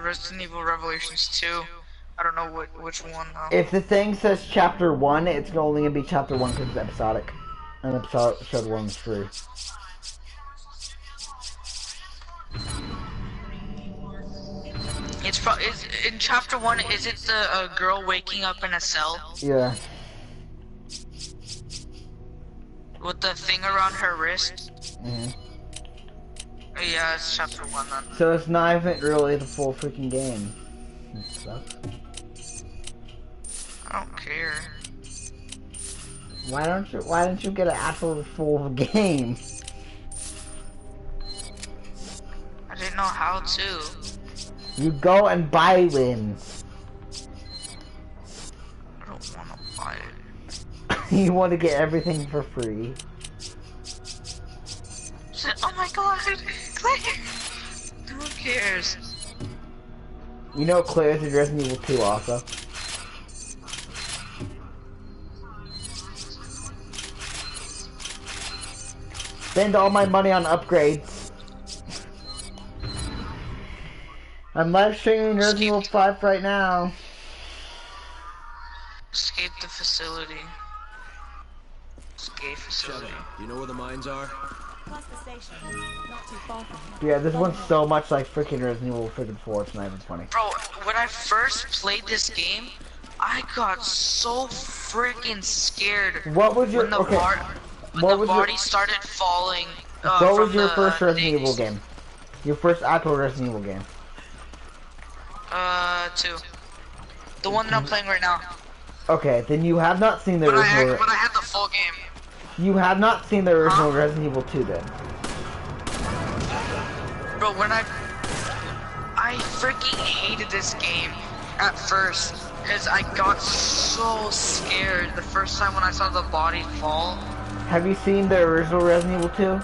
Resident Evil Revelations 2. I don't know which one though. If the thing says chapter 1, it's only gonna be chapter 1 because it's episodic. And episode 1 is free. It's in chapter 1. Is it the girl waking up in a cell? Yeah. With the thing around her wrist? Mm-hmm. Yeah, it's chapter 1 then. So it's not even really the full freaking game. It sucks. I don't care. Why don't you get an actual full game? I didn't know how to. You go and buy wins. I don't want to buy it. You want to get everything for free. Oh my god, Claire! Who cares? You know Claire's in Resident Evil 2 also. Spend all my money on upgrades. I'm live streaming Resident Evil 5 right now. Escape the facility. Escape facility. You know where the mines are? Plus the station. Not too far from here. Yeah, this one's so much like freaking Resident Evil freaking 4, it's not even funny. Bro, when I first played this game, I got so freaking scared. What was your when the body started falling? What was your first Resident Evil game? Your first actual Resident Evil game? 2. The one that I'm playing right now. Okay, then you have not seen the original. But I had the full game. You have not seen the original Resident Evil 2 then. Bro, when I freaking hated this game at first, because I got so scared the first time when I saw the body fall. Have you seen the original Resident Evil 2?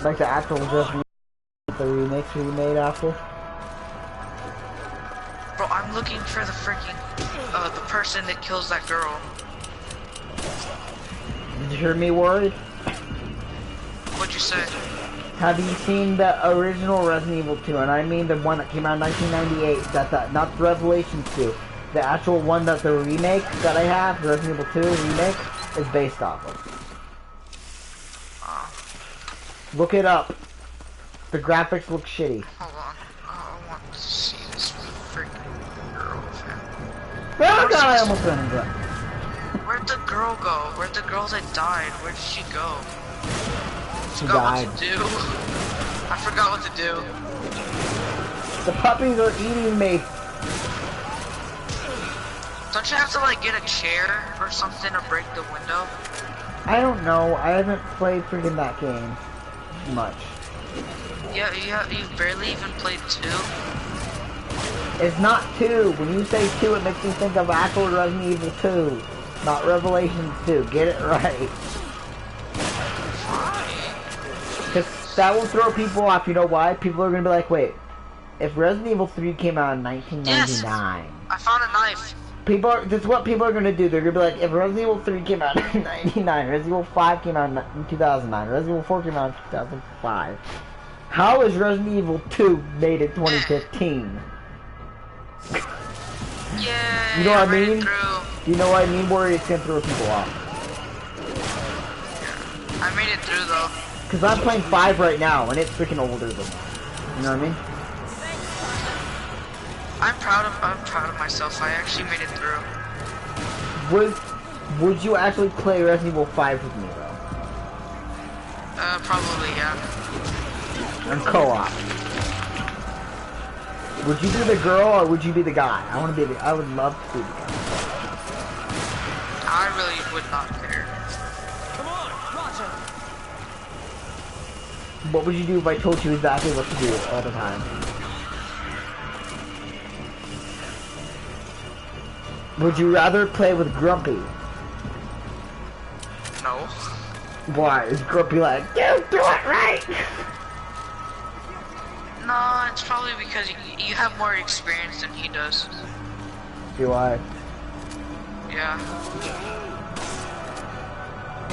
Like the actual Resident Evil, the remakes we made after? Bro, I'm looking for the freaking, the person that kills that girl. Did you hear me worried? What'd you say? Have you seen the original Resident Evil 2? And I mean the one that came out in 1998, not the Revelations 2. The actual one that the remake that I have, Resident Evil 2 remake, is based off of. Look it up. The graphics look shitty. Hold on. I want to see this freaking girl. Oh god, I almost ran into it. Where'd the girl go? Where'd the girl that died? Where did she go? She died. What to do. I forgot what to do. The puppies are eating me. Don't you have to like get a chair or something to break the window? I don't know. I haven't played freaking that game much. Yeah, you barely even played 2. It's not 2. When you say 2, it makes me think of actual Resident Evil 2, not Revelations 2. Get it right. Because that will throw people off. You know why? People are gonna be like, wait, if Resident Evil 3 came out in 1999, yes, I found a knife. that's what people are gonna do. They're gonna be like, if Resident Evil 3 came out in 1999, Resident Evil 5 came out in 2009, Resident Evil 4 came out in 2005. How is Resident Evil 2 made in 2015? Yeah, you know what I mean? Do you know what I mean? Where it's gonna throw people off. I made it through though. Cause I'm playing 5 right now, and it's freaking older than that. You know what I mean? I'm proud of myself. I actually made it through. Would you actually play Resident Evil 5 with me though? Probably yeah. And co-op. Would you be the girl or would you be the guy? I would love to be the guy. I really would not care. Come on, Roger. What would you do if I told you exactly what to do all the time? Would you rather play with Grumpy? No. Why? Is Grumpy like, you do it right? No, it's probably because you have more experience than he does. Do I? Yeah.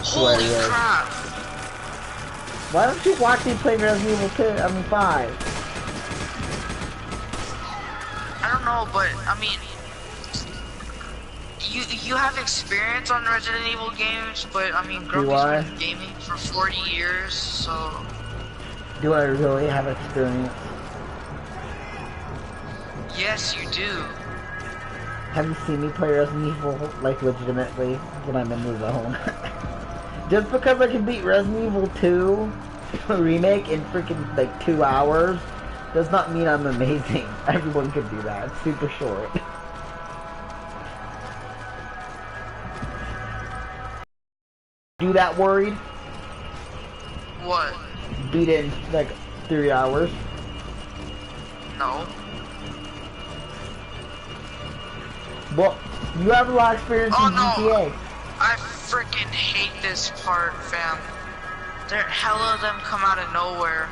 Holy crap! Why don't you watch me play Resident Evil 2? I mean 5. know, but I mean, you have experience on Resident Evil games, but I mean, Grumpy's been gaming for 40 years, so. Do I really have experience? Yes, you do. Have you seen me play Resident Evil, like, legitimately, when I'm in the zone? Just because I can beat Resident Evil 2 remake in freaking, like, 2 hours, does not mean I'm amazing. Everyone could do that. It's super short. Do that worried? What? Beat it in, like, 3 hours? No. Well, you have a lot of experience in GTA. I freaking hate this part, fam. There, hella of them come out of nowhere.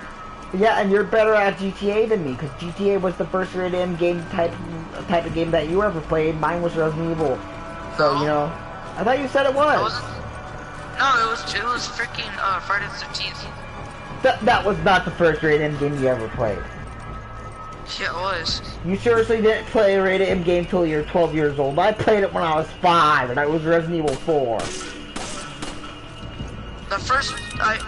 Yeah, and you're better at GTA than me, because GTA was the first rated M game type of game that you ever played. Mine was Resident Evil. So, you know, I thought you said it was. No, it was freaking Friday the 13th. That was not the first rated M game you ever played. Yeah, it was. You seriously didn't play a rated M game till you were 12 years old. I played it when I was 5, and I was Resident Evil 4. The first, wait.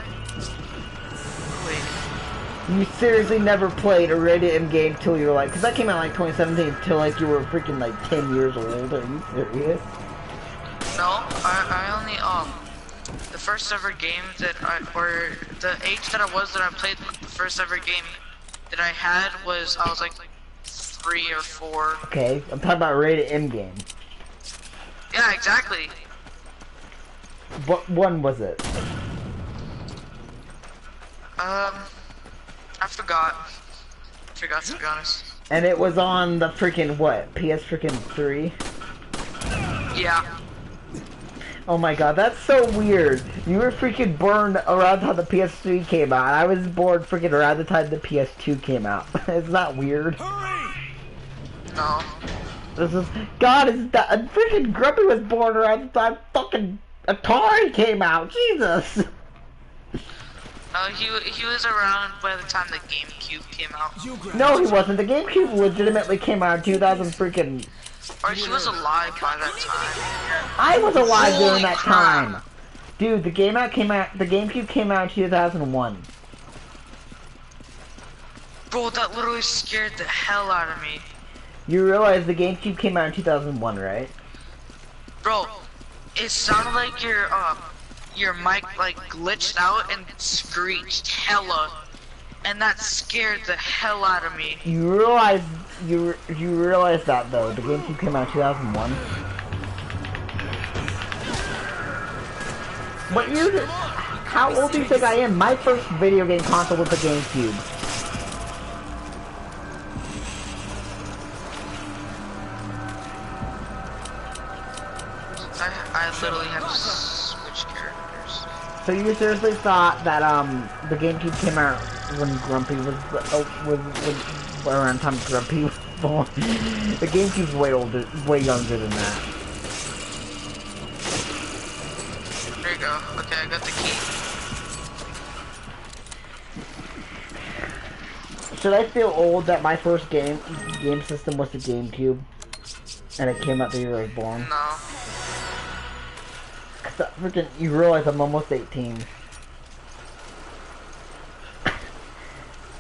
You seriously never played a rated M game till you were like, because that came out like 2017, till like you were freaking like 10 years old. Are you serious? No, I only, the first ever game that or the age that I played the first ever game that I had was, I was like 3 or 4. Okay, I'm talking about a rated M game. Yeah, exactly. What one was it? I forgot. To be honest. And it was on the freaking what? PS freaking 3? Yeah. Oh my god, that's so weird. You were freaking born around the time the PS3 came out. I was born freaking around the time the PS2 came out. It's not weird. No. This is God. Is that freaking Grumpy was born around the time fucking Atari came out? Jesus. No, he was around by the time the GameCube came out. No, he wasn't. The GameCube legitimately came out in 2000 freaking. Or he was alive by that time. I was alive during that crap. time. Dude, the GameCube came out in 2001. Bro, that literally scared the hell out of me. You realize the GameCube came out in 2001, right? Bro, it sounded like your mic like glitched out and screeched hella, and that scared the hell out of me. You realize that though the GameCube came out in 2001. What year? How old do you think I am? My first video game console was the GameCube. I literally have to switch characters. So you seriously thought that the GameCube came out when Grumpy was around the time Grumpy was born? The GameCube's way older, way younger than that. There you go. Okay, I got the key. Should I feel old that my first game system was the GameCube, and it came out the year I was born? No. Cause freaking, you realize I'm almost 18.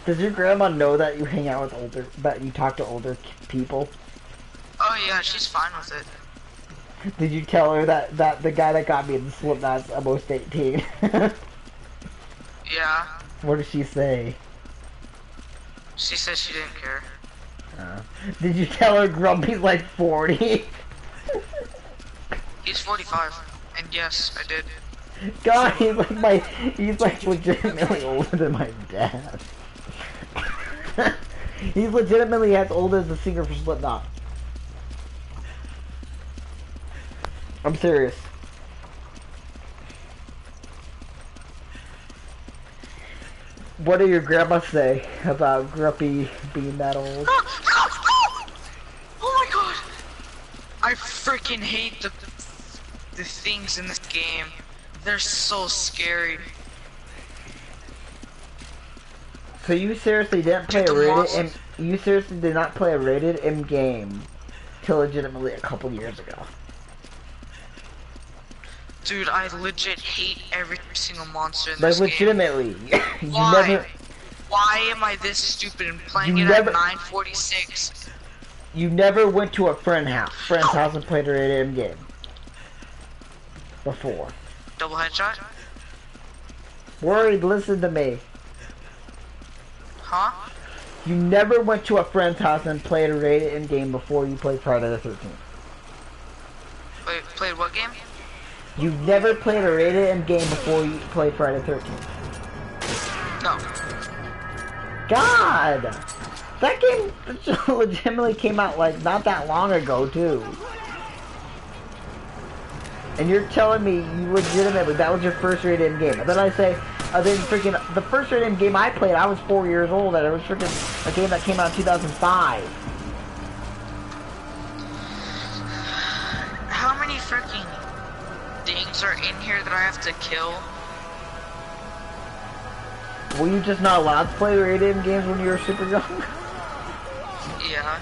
Does your grandma know that you hang out with that you talk to older people? Oh yeah, she's fine with it. Did you tell her that the guy that got me in the Slipknot's almost 18? Yeah. What did she say? She said she didn't care. Did you tell her Grumpy's like 40? He's 45, and yes, I did. God, he's like legitimately older than my dad. He's legitimately as old as the singer for Slipknot. I'm serious. What did your grandma say about Grumpy being that old? Oh my god! I freaking hate the things in this game. They're so scary. So you seriously didn't play a rated M? You seriously did not play a rated M game till legitimately a couple years ago. Dude, I legit hate every single monster in Like this game. legitimately, you Why? never. Why am I this stupid and playing You it never- at 9:46? You never went to a friend's house and played a rated M game before. Double headshot? Worried, listen to me. Huh? You never went to a friend's house and played a rated M game before you played Friday the 13th. Wait, played what game? You never played a rated M game before you played Friday the 13th. No. God! That game legitimately came out like not that long ago too. And you're telling me you legitimately, that was your first rated M game. And then I say, freaking, the first rated M game I played, I was 4 years old, and it was freaking a game that came out in 2005. How many freaking things are in here that I have to kill? Were you just not allowed to play rated M games when you were super young? Yeah.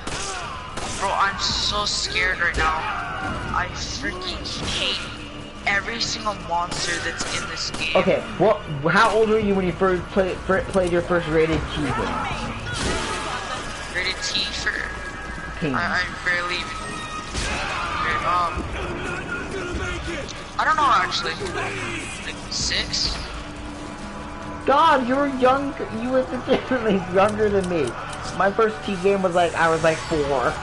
Bro, I'm so scared right now. I freaking hate every single monster that's in this game. Okay, well, how old were you when you first played your first rated T game? Rated T for... King. I barely even... I don't know actually. Like 6? God, you were young. You were legitimately younger than me. My first T game was like, I was like 4.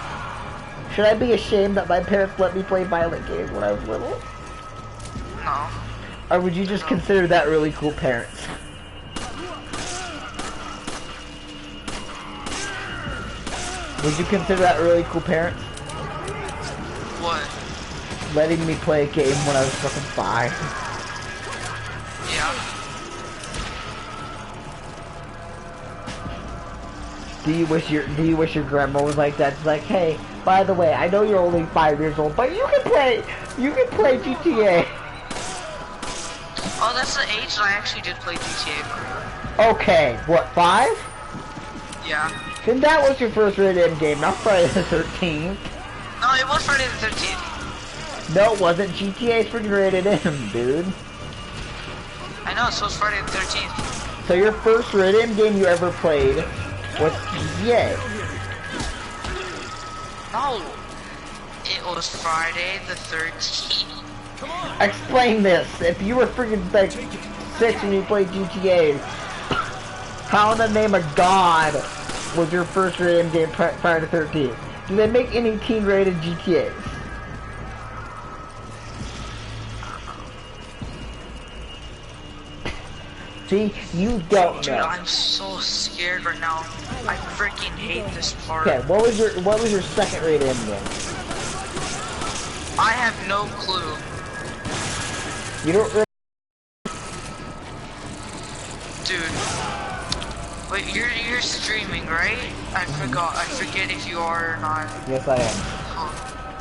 Should I be ashamed that my parents let me play violent games when I was little? No. Or would you just consider that really cool parents? Would you consider that really cool parents? What? Letting me play a game when I was fucking 5. Yeah. Do you wish your grandma was like that? It's like, hey, by the way, I know you're only 5 years old, but you can play GTA. Oh, that's the age that I actually did play GTA. Okay, what, 5? Yeah. Then that was your first rated M game, not Friday the 13th. No, it was Friday the 13th. No, it wasn't. GTA's freaking rated M, dude. I know, so it's Friday the 13th. So your first rated M game you ever played was GTA. No. It was Friday the 13th. Explain this. If you were freaking like 6 when you played GTA, how in the name of God was your first rated M game prior to 13? Do they make any teen rated GTAs? See, you don't Dude, know. I'm so scared right now. I freaking hate this part. Okay, what was your second rated M game? I have no clue. You don't really. Dude. Wait, you're streaming, right? I forget if you are or not. Yes, I am.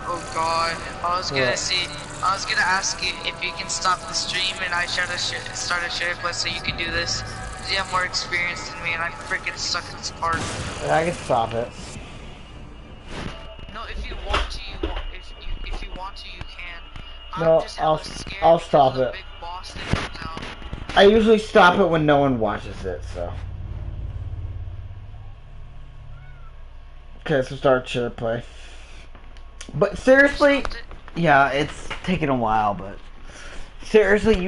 Oh god. I was gonna ask you if you can stop the stream and I start a share quest so you can do this. 'Cause you have more experience than me and I freaking suck at this part. I can stop it. No, if you want to, if you want to, you can. No, I'm just hella scared I'll because stop the it. big boss that comes out. I usually stop it when no one watches it, so. Okay, so start share play. But seriously, yeah, it's taking a while, but seriously, you